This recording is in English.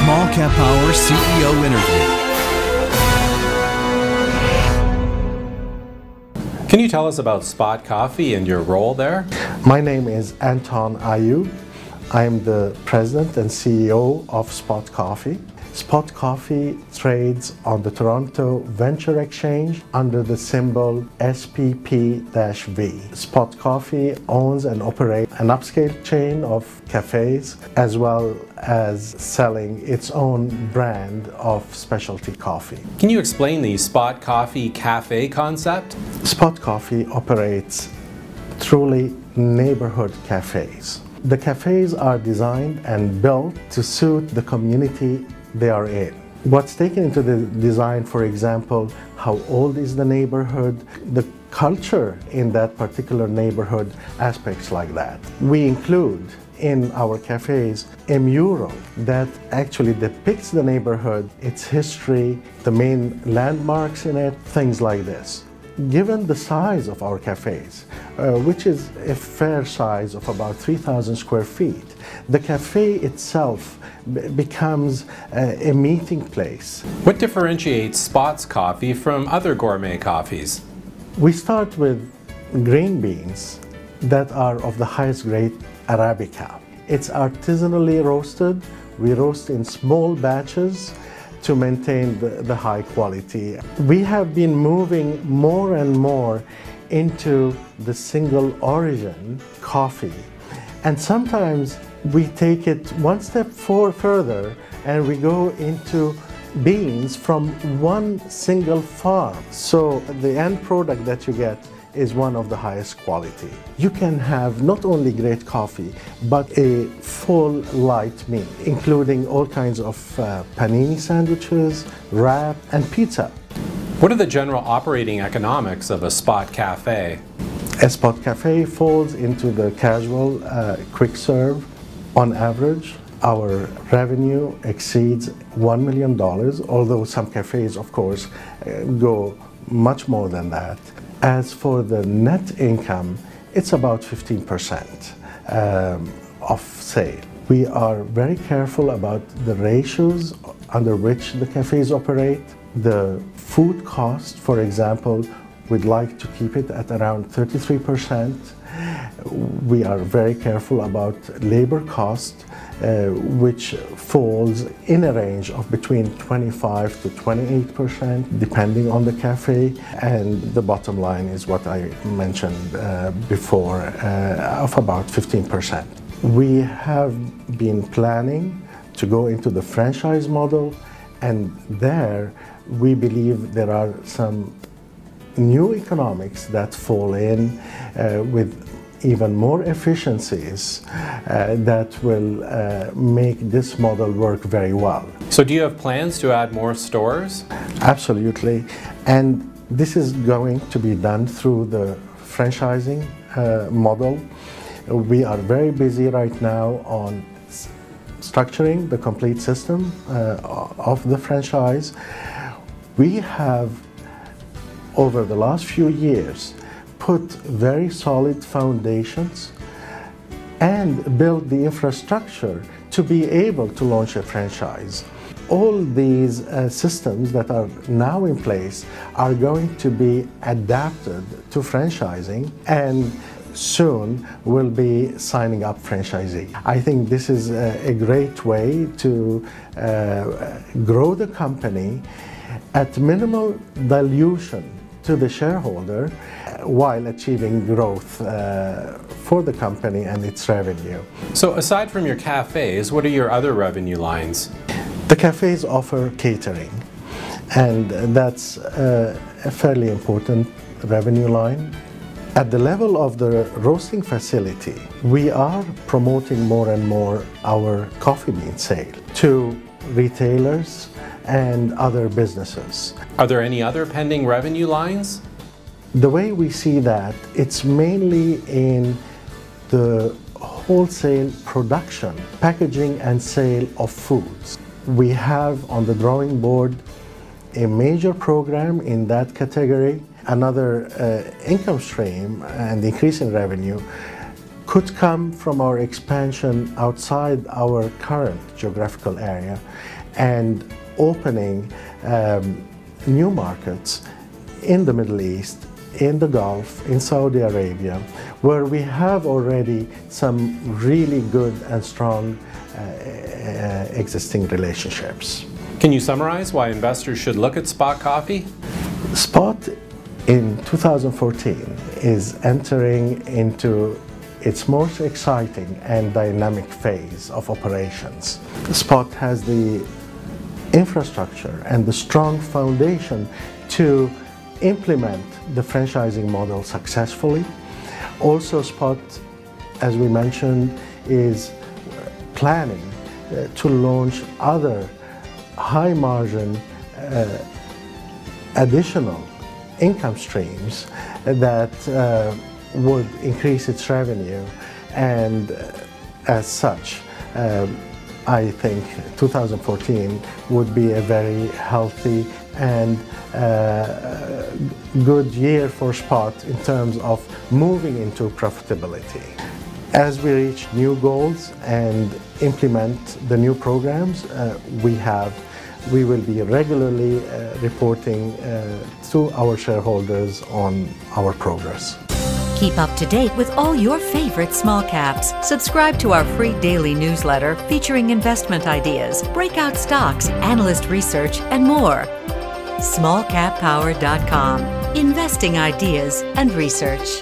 Small Cap Power CEO interview. Can you tell us about SPoT Coffee and your role there? My name is Anton Ayoub. I am the president and CEO of SPoT Coffee. SPoT Coffee trades on the Toronto Venture Exchange under the symbol SPP-V. SPoT Coffee owns and operates an upscale chain of cafes as well as selling its own brand of specialty coffee. Can you explain the SPoT Coffee cafe concept? SPoT Coffee operates truly neighborhood cafes. The cafes are designed and built to suit the community they are in. What's taken into the design, for example, how old is the neighborhood, the culture in that particular neighborhood, aspects like that. We include in our cafes a mural that actually depicts the neighborhood, its history, the main landmarks in it, things like this. Given the size of our cafes, which is a fair size of about 3,000 square feet, the cafe itself becomes a meeting place. What differentiates SPoT's coffee from other gourmet coffees? We start with green beans that are of the highest grade Arabica. It's artisanally roasted. We roast in small batches to maintain the high quality. We have been moving more and more into the single origin coffee, and sometimes we take it one step further and we go into beans from one single farm. So the end product that you get is one of the highest quality. You can have not only great coffee, but a full light meal, including all kinds of panini sandwiches, wrap, and pizza. What are the general operating economics of a SPoT cafe? A SPoT cafe falls into the casual, quick serve. On average, our revenue exceeds $1 million, although some cafes, of course, go much more than that. As for the net income, it's about 15% of sale. We are very careful about the ratios under which the cafes operate. The food cost, for example, we'd like to keep it at around 33%. We are very careful about labor cost, which falls in a range of between 25 to 28%, depending on the cafe. And the bottom line is what I mentioned before, of about 15%. We have been planning to go into the franchise model, and there we believe there are some new economics that fall in with even more efficiencies that will make this model work very well. So do you have plans to add more stores? Absolutely, and this is going to be done through the franchising model. We are very busy right now on structuring the complete system of the franchise. We have, over the last few years, put very solid foundations and build the infrastructure to be able to launch a franchise. All these systems that are now in place are going to be adapted to franchising, and soon we'll be signing up franchisees. I think this is a great way to grow the company at minimal dilution to the shareholder while achieving growth for the company and its revenue. So aside from your cafes, what are your other revenue lines? The cafes offer catering, and that's a fairly important revenue line. At the level of the roasting facility, we are promoting more and more our coffee bean sale to retailers and other businesses. Are there any other pending revenue lines? The way we see that, it's mainly in the wholesale production, packaging and sale of foods. We have on the drawing board a major program in that category. Another income stream and increase in revenue could come from our expansion outside our current geographical area and opening new markets in the Middle East, in the Gulf, in Saudi Arabia, where we have already some really good and strong existing relationships. Can you summarize why investors should look at SPoT Coffee? SPoT in 2014 is entering into its most exciting and dynamic phase of operations. SPoT has the infrastructure and the strong foundation to implement the franchising model successfully. Also, SPoT, as we mentioned, is planning to launch other high-margin additional income streams that would increase its revenue, and as such, I think 2014 would be a very healthy and good year for SPoT in terms of moving into profitability. As we reach new goals and implement the new programs we will be regularly reporting to our shareholders on our progress. Keep up to date with all your favorite small caps. Subscribe to our free daily newsletter featuring investment ideas, breakout stocks, analyst research, and more. smallcappower.com. Investing ideas and research.